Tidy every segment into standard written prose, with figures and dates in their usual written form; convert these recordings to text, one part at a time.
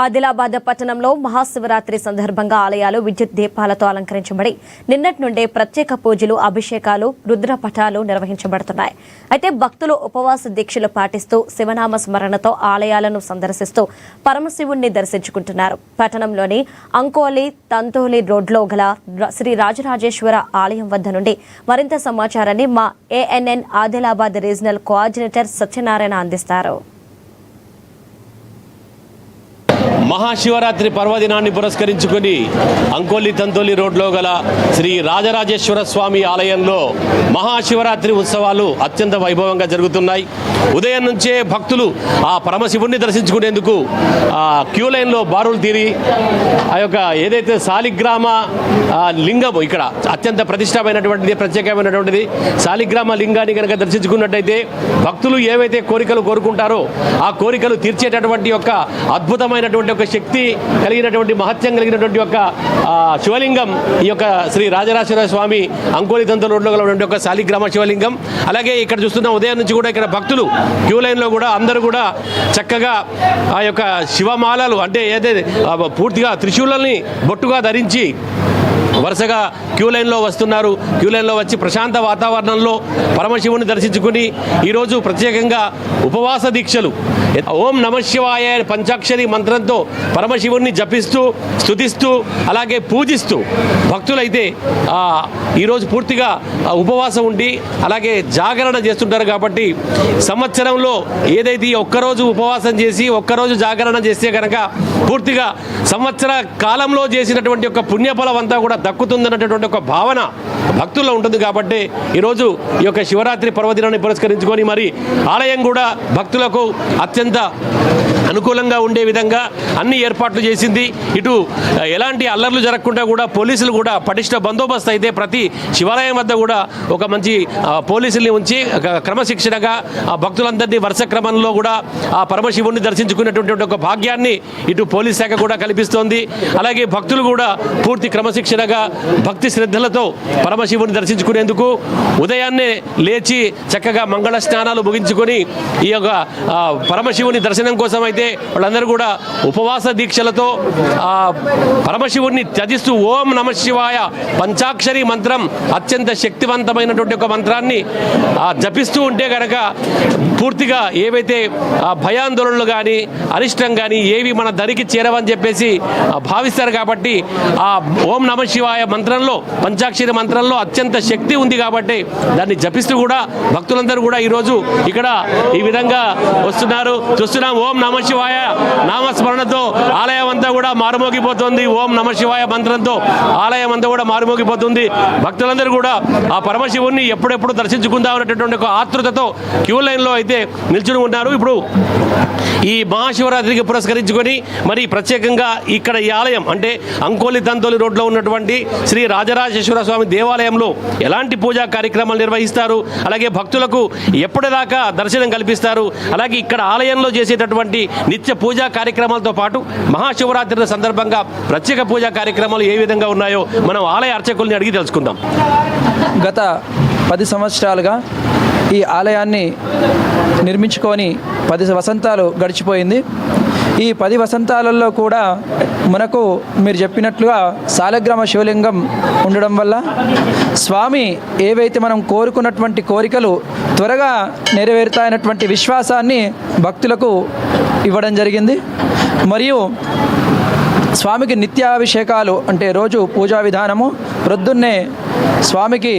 ఆదిలాబాద్ పట్టణంలో మహాశివరాత్రి సందర్భంగా ఆలయాలు విద్యుత్ దీపాలతో అలంకరించబడి నిన్నటి నుండే ప్రత్యేక పూజలు, అభిషేకాలు, రుద్రపఠాలు నిర్వహించబడుతున్నాయి. అయితే భక్తులు ఉపవాస దీక్షలు పాటిస్తూ శివనామ స్మరణతో ఆలయాలను సందర్శిస్తూ పరమశివుణ్ణి దర్శించుకుంటున్నారు. పట్టణంలోని అంకోలి తంతోలి రోడ్లో గల శ్రీ రాజరాజేశ్వర ఆలయం వద్ద నుండి మరింత సమాచారాన్ని మా ANN Adilabad regional coordinator Satyanarayana అందిస్తారు. మహాశివరాత్రి పర్వదినాన్ని పురస్కరించుకొని అంకోలి తంతోలి రోడ్లో గల శ్రీ రాజరాజేశ్వర స్వామి ఆలయంలో మహాశివరాత్రి ఉత్సవాలు అత్యంత వైభవంగా జరుగుతున్నాయి. ఉదయం నుంచే భక్తులు ఆ పరమశివుణ్ణి దర్శించుకునేందుకు క్యూ లైన్లో బారులు తీరి ఆ యొక్క ఏదైతే శాలిగ్రామ లింగం ఇక్కడ అత్యంత ప్రతిష్టమైనటువంటిది, ప్రత్యేకమైనటువంటిది శాలిగ్రామ లింగాన్ని కనుక దర్శించుకున్నట్టయితే భక్తులు ఏవైతే కోరికలు కోరుకుంటారో ఆ కోరికలు తీర్చేటటువంటి యొక్క అద్భుతమైనటువంటి ఒక శక్తి కలిగినటువంటి, మహత్యం కలిగినటువంటి ఒక శివలింగం ఈ యొక్క శ్రీ రాజరాజేశ్వర స్వామి అంకోలి తంతోలి రోడ్లో గల ఒక శాలిగ్రామ శివలింగం. అలాగే ఇక్కడ చూస్తున్న ఉదయం నుంచి కూడా ఇక్కడ భక్తులు క్యూ లైన్లో కూడా అందరూ కూడా చక్కగా ఆ యొక్క శివమాలలు అంటే ఏదైతే పూర్తిగా త్రిశూలని బొట్టుగా ధరించి వరుసగా క్యూ లైన్లో వస్తున్నారు. క్యూ లైన్లో వచ్చి ప్రశాంత వాతావరణంలో పరమశివుని దర్శించుకుని ఈరోజు ప్రత్యేకంగా ఉపవాస దీక్షలు ఓం నమశివాయ పంచాక్షరి మంత్రంతో పరమశివుణ్ణి జపిస్తూ, స్తుతిస్తూ, అలాగే పూజిస్తూ భక్తులైతే ఈరోజు పూర్తిగా ఉపవాసం ఉండి అలాగే జాగరణ చేస్తుంటారు. కాబట్టి సంవత్సరంలో ఏదైతే ఒక్కరోజు ఉపవాసం చేసి ఒక్కరోజు జాగరణ చేస్తే కనుక పూర్తిగా సంవత్సర కాలంలో చేసినటువంటి ఒక పుణ్యఫలం అంతా కూడా దక్కుతుందన్నటువంటి ఒక భావన భక్తుల్లో ఉంటుంది. కాబట్టి ఈరోజు ఈ యొక్క శివరాత్రి పర్వదినాన్ని పురస్కరించుకొని మరి ఆలయం కూడా భక్తులకు అత్యంత అనుకూలంగా ఉండే విధంగా అన్ని ఏర్పాట్లు చేసింది. ఇటు ఎలాంటి అల్లర్లు జరగకుండా కూడా పోలీసులు కూడా పటిష్ట బందోబస్తు అయితే ప్రతి శివాలయం వద్ద కూడా ఒక మంచి పోలీసుల్ని ఉంచి క్రమశిక్షణగా ఆ భక్తులందరినీ వరుస క్రమంలో కూడా ఆ పరమశివుణ్ణి దర్శించుకునేటువంటి ఒక భాగ్యాన్ని ఇటు పోలీస్ శాఖ కూడా కల్పిస్తోంది. అలాగే భక్తులు కూడా పూర్తి క్రమశిక్షణగా భక్తి శ్రద్ధలతో పరమశివుని దర్శించుకునేందుకు ఉదయాన్నే లేచి చక్కగా మంగళ స్నానాలు ముగించుకొని ఈ యొక్క పరమశివుని దర్శనం కోసం అయితే వాళ్ళందరూ కూడా ఉపవాస దీక్షలతో పరమశివుడిని త్యజిస్తూ ఓం నమశివాయ పంచాక్షరి మంత్రం అత్యంత శక్తివంతమైనటువంటి ఒక మంత్రాన్ని జపిస్తూ ఉంటే కనుక పూర్తిగా ఏవైతే భయాందోళనలు కానీ అరిష్టం కానీ ఏవి మన దరికి చేరవని చెప్పేసి భావిస్తారు. కాబట్టి ఆ ఓం నమశివాయ మంత్రంలో, పంచాక్షరి మంత్రంలో అత్యంత శక్తి ఉంది. కాబట్టి దాన్ని జపిస్తూ కూడా భక్తులందరూ కూడా ఈరోజు ఇక్కడ ఈ విధంగా వస్తున్నారు, చూస్తున్నాం. ఓం నమశివాయ నామస్మరణతో ఆలయం అంతా కూడా మారుమోగిపోతుంది. ఓం నమశివాయ మంత్రంతో ఆలయం అంతా కూడా మారుమోగిపోతుంది. భక్తులందరూ కూడా ఆ పరమశివుణ్ణి ఎప్పుడెప్పుడు దర్శించుకుందాం అనేటటువంటి ఒక ఆతృతతో క్యూ లైన్లో అయితే నిల్చుని ఉన్నారు. ఇప్పుడు ఈ మహాశివరాత్రికి పురస్కరించుకొని మరి ప్రత్యేకంగా ఇక్కడ ఈ ఆలయం అంటే అంకోలి తంతోలి రోడ్లో ఉన్నటువంటి శ్రీ రాజరాజేశ్వర స్వామి దేవాలయంలో ఎలాంటి పూజా కార్యక్రమాలు నిర్వహిస్తారు, అలాగే భక్తులకు ఎప్పటిదాకా దర్శనం కల్పిస్తారు, అలాగే ఇక్కడ ఆలయంలో చేసేటటువంటి నిత్య పూజా కార్యక్రమాలతో పాటు మహాశివరాత్రి సందర్భంగా ప్రత్యేక పూజా కార్యక్రమాలు ఏ విధంగా ఉన్నాయో మనం ఆలయ అర్చకుల్ని అడిగి తెలుసుకుందాం. గత 10 సంవత్సరాలుగా ఈ ఆలయాన్ని నిర్మించుకొని 10 వసంతాలు గడిచిపోయింది. ఈ 10 వసంతాలలో కూడా మనకు మీరు చెప్పినట్లుగా శాలిగ్రామ శివలింగం ఉండడం వల్ల స్వామి ఏవైతే మనం కోరుకున్నటువంటి కోరికలు త్వరగా నెరవేరుతాయన్నటువంటి విశ్వాసాన్ని భక్తులకు ఇవ్వడం జరిగింది. మరియు స్వామికి నిత్యాభిషేకాలు అంటే రోజు పూజా విధానము ప్రొద్దున్నే స్వామికి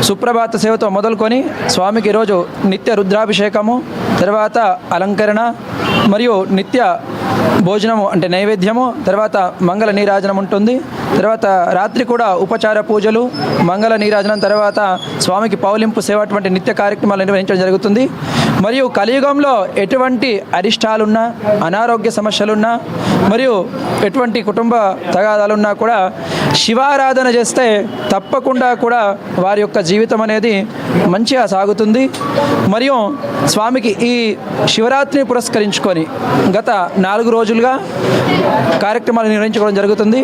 సుప్రభాత సేవతో మొదలుకొని స్వామికి రోజు నిత్య రుద్రాభిషేకము, తర్వాత అలంకరణ మరియు నిత్య భోజనము అంటే నైవేద్యము, తర్వాత మంగళ నీరాజనం ఉంటుంది. తర్వాత రాత్రి కూడా ఉపచార పూజలు, మంగళ నీరాజనం, తర్వాత స్వామికి పౌలింపు సేవ అటువంటి నిత్య కార్యక్రమాలు నిర్వహించడం జరుగుతుంది. మరియు కలియుగంలో ఎటువంటి అరిష్టాలున్నా, అనారోగ్య సమస్యలున్నా, మరియు ఎటువంటి కుటుంబ తగాదాలున్నా కూడా శివారాధన చేస్తే తప్పకుండా కూడా వారి యొక్క జీవితం అనేది మంచిగా సాగుతుంది. మరియు స్వామికి ఈ శివరాత్రిని పురస్కరించుకొని గత 4 రోజులుగా కార్యక్రమాలు నిర్వహించుకోవడం జరుగుతుంది.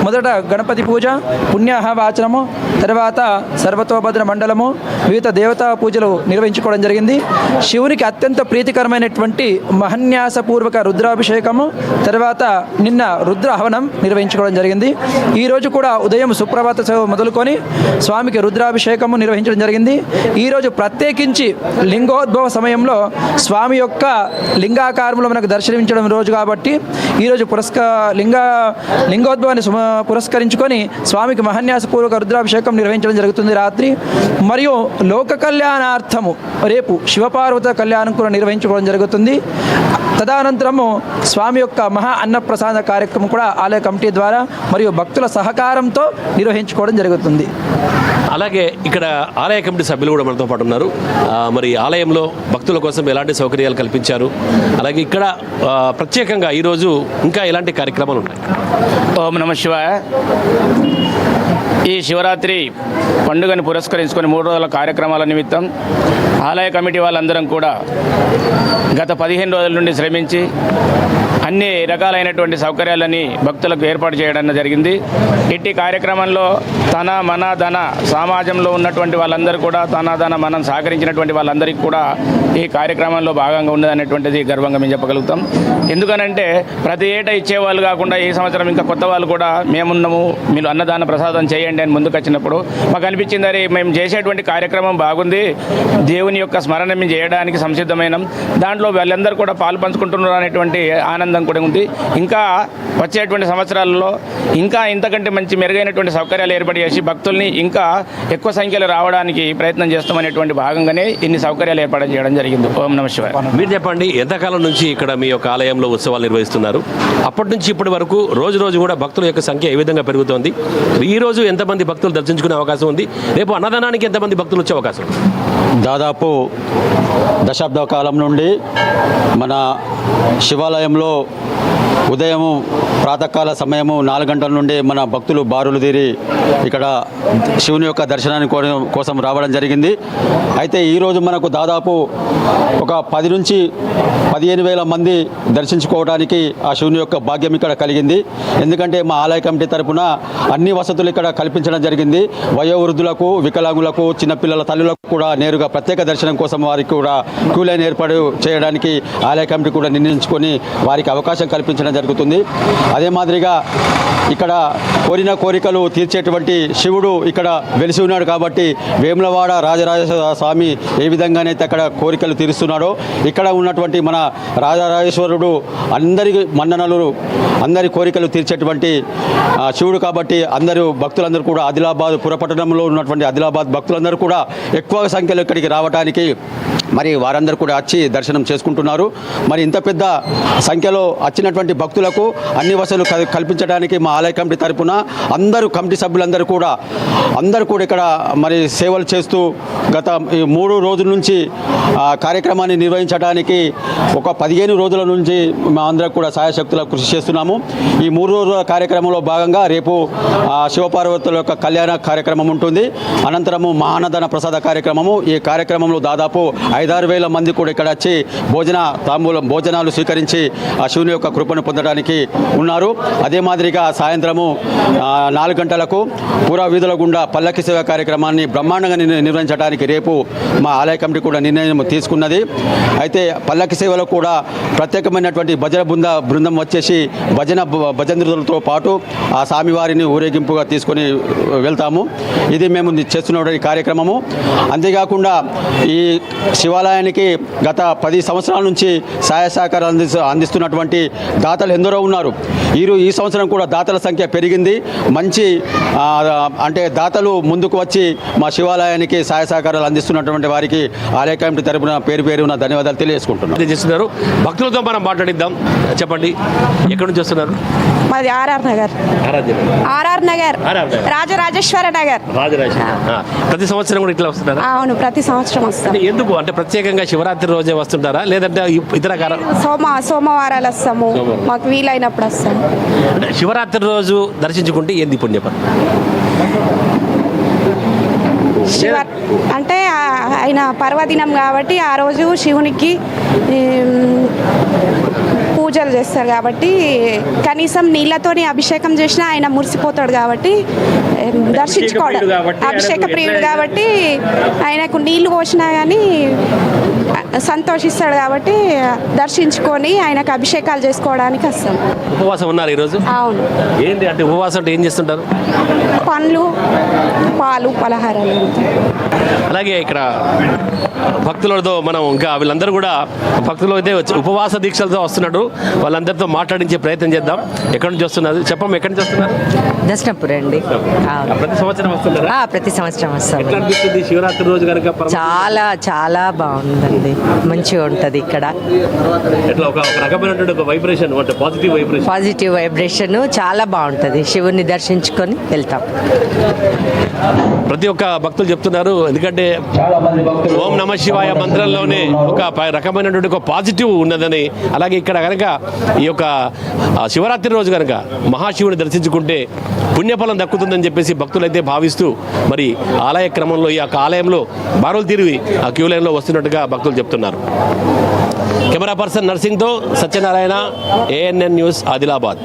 మొదట గణపతి పూజ, పుణ్యాహవాచనము, తర్వాత సర్వతోభద్ర మండలము, వివిధ దేవతా పూజలు నిర్వహించుకోవడం జరిగింది. శివునికి అత్యంత ప్రీతికరమైనటువంటి మహన్యాసపూర్వక రుద్రాభిషేకము, తర్వాత నిన్న రుద్ర హవనం నిర్వహించుకోవడం జరిగింది. ఈరోజు కూడా ఉదయం సుప్రభాత సేవ మొదలుకొని స్వామికి రుద్రాభిషేకము నిర్వహించడం జరిగింది. ఈరోజు ప్రత్యేకించి లింగోద్భవ సమయంలో స్వామి యొక్క లింగాకారంలో మనకు దర్శనమించడం రోజు కాబట్టి ఈరోజు లింగోద్భవాన్ని పురస్కరించుకొని స్వామికి మహన్యాసపూర్వక రుద్రాభిషేకం నిర్వహించడం జరుగుతుంది రాత్రి. మరియు లోక కళ్యాణార్థము రేపు శివపార్వత కళ్యాణం కూడా నిర్వహించుకోవడం జరుగుతుంది. తదనంతరము స్వామి యొక్క మహా అన్నప్రసాద కార్యక్రమం కూడా ఆలయ కమిటీ ద్వారా మరియు భక్తుల సహకారంతో నిర్వహించుకోవడం జరుగుతుంది. అలాగే ఇక్కడ ఆలయ కమిటీ సభ్యులు కూడా మనతో పాటు ఉన్నారు. మరి ఆలయంలో భక్తుల కోసం ఎలాంటి సౌకర్యాలు కల్పించారు, అలాగే ఇక్కడ ప్రత్యేకంగా ఈరోజు ఇంకా ఎలాంటి కార్యక్రమాలు ఉన్నాయి? ఓం నమ శివాయ. ఈ శివరాత్రి పండుగను పురస్కరించుకొని 3 రోజుల కార్యక్రమాల నిమిత్తం ఆలయ కమిటీ వాళ్ళందరం కూడా గత 15 రోజుల నుండి శ్రమించి అన్ని రకాలైనటువంటి సౌకర్యాలని భక్తులకు ఏర్పాటు చేయడం జరిగింది. ఇట్టి కార్యక్రమంలో తన మన ధన సమాజంలో ఉన్నటువంటి వాళ్ళందరూ కూడా తన ధన మనం సహకరించినటువంటి వాళ్ళందరికీ కూడా ఈ కార్యక్రమంలో భాగంగా ఉన్నదనేటువంటిది గర్వంగా మేము చెప్పగలుగుతాం. ఎందుకనంటే ప్రతి ఏటా ఇచ్చేవాళ్ళు కాకుండా ఈ సంవత్సరం ఇంకా కొత్త వాళ్ళు కూడా మేమున్నాము, మీరు అన్నదాన ప్రసాదం చేయండి అని ముందుకు వచ్చినప్పుడు మాకు అనిపించింది, అరే మేము చేసేటువంటి కార్యక్రమం బాగుంది, దేవుని యొక్క స్మరణ మేము చేయడానికి సంసిద్ధమైనాం, దాంట్లో వాళ్ళందరూ కూడా పాలు పంచుకుంటున్నారు అనేటువంటి ఆనందం కూడా ఉంది. ఇంకా వచ్చేటువంటి సంవత్సరాలలో ఇంకా ఇంతకంటే మంచి మెరుగైనటువంటి సౌకర్యాలు ఏర్పాటు చేసి భక్తుల్ని ఇంకా ఎక్కువ సంఖ్యలో రావడానికి ప్రయత్నం చేస్తామనేటువంటి భాగంగానే ఇన్ని సౌకర్యాలు ఏర్పాటు చేయడం జరిగింది. ఓం నమ శివాయ. మీరు చెప్పండి, ఎంతకాలం నుంచి ఇక్కడ మీ యొక్క ఆలయంలో ఉత్సవాలు నిర్వహిస్తున్నారు? అప్పటి నుంచి ఇప్పటి వరకు రోజు రోజు కూడా భక్తుల యొక్క సంఖ్య ఏ విధంగా పెరుగుతోంది? ఈ రోజు ఎంతమంది భక్తులు దర్శించుకునే అవకాశం ఉంది? రేపు అన్నదానానికి ఎంతమంది భక్తులు వచ్చే అవకాశం ఉంది? దాదాపు దశాబ్ద కాలం నుండి మన శివాలయంలో ఉదయం ప్రాతకాల సమయము 4 గంటల నుండి మన భక్తులు బారులు తీరి ఇక్కడ శివుని యొక్క దర్శనానికి కోసం రావడం జరిగింది. అయితే ఈరోజు మనకు దాదాపు ఒక 10 నుంచి 15,000 మంది దర్శించుకోవడానికి ఆ శివుని యొక్క భాగ్యం ఇక్కడ కలిగింది. ఎందుకంటే మా ఆలయ కమిటీ తరపున అన్ని వసతులు ఇక్కడ కల్పించడం జరిగింది. వయోవృద్ధులకు, వికలాంగులకు, చిన్నపిల్లల తల్లులకు కూడా నేరుగా ప్రత్యేక దర్శనం కోసం వారికి కూడా క్యూ లైన్ ఏర్పాటు చేయడానికి ఆలయ కమిటీ కూడా నిర్ణయించుకొని వారికి అవకాశం కల్పించడం జరుగుతుంది. అదే మాదిరిగా ఇక్కడ కోరిన కోరికలు తీర్చేటువంటి శివుడు ఇక్కడ వెలిసి ఉన్నాడు కాబట్టి వేములవాడ రాజరాజేశ్వర స్వామి ఏ విధంగానైతే అక్కడ కోరికలు తీరుస్తున్నాడో ఇక్కడ ఉన్నటువంటి మన రాజరాజేశ్వరుడు అందరి మన్ననలు, అందరి కోరికలు తీర్చేటువంటి శివుడు కాబట్టి అందరూ భక్తులందరూ కూడా ఆదిలాబాద్ పురపట్టణంలో ఉన్నటువంటి ఆదిలాబాద్ భక్తులందరూ కూడా ఎక్కువ సంఖ్యలో ఇక్కడికి రావడానికి మరి వారందరూ కూడా వచ్చి దర్శనం చేసుకుంటున్నారు. మరి ఇంత పెద్ద సంఖ్యలో వచ్చినటువంటి భక్తులకు అన్ని వసతులు కల్పించడానికి మా ఆలయ కమిటీ తరపున అందరూ కమిటీ సభ్యులందరూ కూడా ఇక్కడ మరి సేవలు చేస్తూ గత 3 రోజుల నుంచి కార్యక్రమాన్ని నిర్వహించడానికి ఒక 15 రోజుల నుంచి మా అందరం కూడా సాయశక్తుల కృషి చేస్తున్నాము. ఈ 3 రోజుల కార్యక్రమంలో భాగంగా రేపు శివపార్వతుల యొక్క కళ్యాణ కార్యక్రమం ఉంటుంది. అనంతరము మహానదాన ప్రసాద కార్యక్రమము. ఈ కార్యక్రమంలో దాదాపు 5-6 వేల మంది కూడా ఇక్కడ వచ్చి భోజనాలు స్వీకరించి ఆ శివుని యొక్క కృపను పొందడానికి ఉన్నారు. అదే మాదిరిగా సాయంత్రము 4 గంటలకు పూరా వీధుల గుండా పల్లకి సేవ కార్యక్రమాన్ని బ్రహ్మాండంగా నిర్వహించడానికి రేపు మా ఆలయ కమిటీ కూడా నిర్ణయం తీసుకున్నది. అయితే పల్లకి సేవలో కూడా ప్రత్యేకమైనటువంటి భజన బృందం వచ్చేసి భజనలతో పాటు ఆ స్వామివారిని ఊరేగింపుగా తీసుకొని వెళ్తాము. ఇది మేము చేస్తున్న కార్యక్రమము. అంతేకాకుండా ఈ శివాలయానికి గత 10 సంవత్సరాల నుంచి సహాయ సహకారాలు అందిస్తున్నటువంటి దాతలు ఎందరో ఉన్నారు. ఈ సంవత్సరం కూడా దాతల సంఖ్య పెరిగింది. మంచి అంటే దాతలు ముందుకు వచ్చి మా శివాలయానికి సహాయ సహకారాలు అందిస్తున్నటువంటి వారికి ఆలయ కమిటీ తరపున పేరున ధన్యవాదాలు తెలియజేసుకుంటున్నాం. భక్తులతో మనం మాట్లాడిద్దాం. చెప్పండి, ఎక్కడి నుంచి వస్తున్నారు? మాది ఆర్ఆర్ నగర్. ఆర్ఆర్ నగర్, రాజరాజేశ్వర నగర్. ప్రతి సంవత్సరం కూడా ఇట్లా వస్తున్నారా? అవును, ప్రతి సంవత్సరం వస్తాం. అంటే ఎందుకు అంటే ప్రత్యేకంగా శివరాత్రి రోజే వస్తుంటారా లేదంటే ఇతర సోమవారాలు వస్తాము, మాకు వీలైనప్పుడు వస్తాము. అంటే శివరాత్రి రోజు దర్శించుకుంటే ఏంది పుణ్యపం? అంటే ఆయన పర్వదినం కాబట్టి ఆ రోజు శివునికి పూజలు చేస్తారు కాబట్టి కనీసం నీళ్ళతోని అభిషేకం చేసినా ఆయన మురిసిపోతాడు కాబట్టి దర్శించుకోవడం. అభిషేక ప్రియుడు కాబట్టి ఆయనకు నీళ్లు పోసినా కానీ సంతోషిస్తాడు కాబట్టి దర్శించుకొని ఆయనకు అభిషేకాలు చేసుకోవడానికి వస్తాం. ఉపవాసం ఉన్నారు ఈరోజు? అవును. ఏంటి అంటే ఉపవాసం అంటే ఏం చేస్తుంటారు? పండ్లు, పాలు, పలహారాలు. అలాగే ఇక్కడ భక్తులతో మనం ఇంకా వీళ్ళందరూ కూడా భక్తులు అయితే ఉపవాస దీక్షలతో వస్తున్నారు. వాళ్ళందరితో మాట్లాడించే ప్రయత్నం చేద్దాం. ఎక్కడి నుంచి వస్తున్నారు చెప్పం? ఎక్కడి నుంచి వస్తున్నారు? దర్శనపూర్ అండి. ప్రతి సంవత్సరం వస్తున్నారా? ప్రతి సంవత్సరం వస్తాం. ఎట్లా అనిపిస్తుంది శివరాత్రి రోజు కనుక? చాలా చాలా బాగుందండి, మంచిగా ఉంటుంది ఇక్కడ. ఎట్లా ఒక రకమైనటువంటి ఒక వైబ్రేషన్, అంటే పాజిటివ్ వైబ్రేషన్ చాలా బాగుంటుంది. శివుని దర్శించుకొని వెళ్తాం. ప్రతి ఒక్క భక్తులు చెప్తున్నారు. ఎందుకంటే ఓం నమ శివాయ మంత్రంలోనే ఒక రకమైనటువంటి ఒక పాజిటివ్ ఉన్నదని. అలాగే ఇక్కడ కనుక ఈ యొక్క శివరాత్రి రోజు కనుక మహాశివుని దర్శించుకుంటే పుణ్యఫలం దక్కుతుందని చెప్పేసి భక్తులైతే భావిస్తూ మరి ఆలయ క్రమంలో ఈ యొక్క ఆలయంలో బారులు తిరిగి ఆ క్యూ లైన్లో వస్తున్నట్టుగా భక్తులు చెప్తున్నారు. కెమెరా పర్సన్ నర్సింగ్తో సత్యనారాయణ, ANN న్యూస్, ఆదిలాబాద్.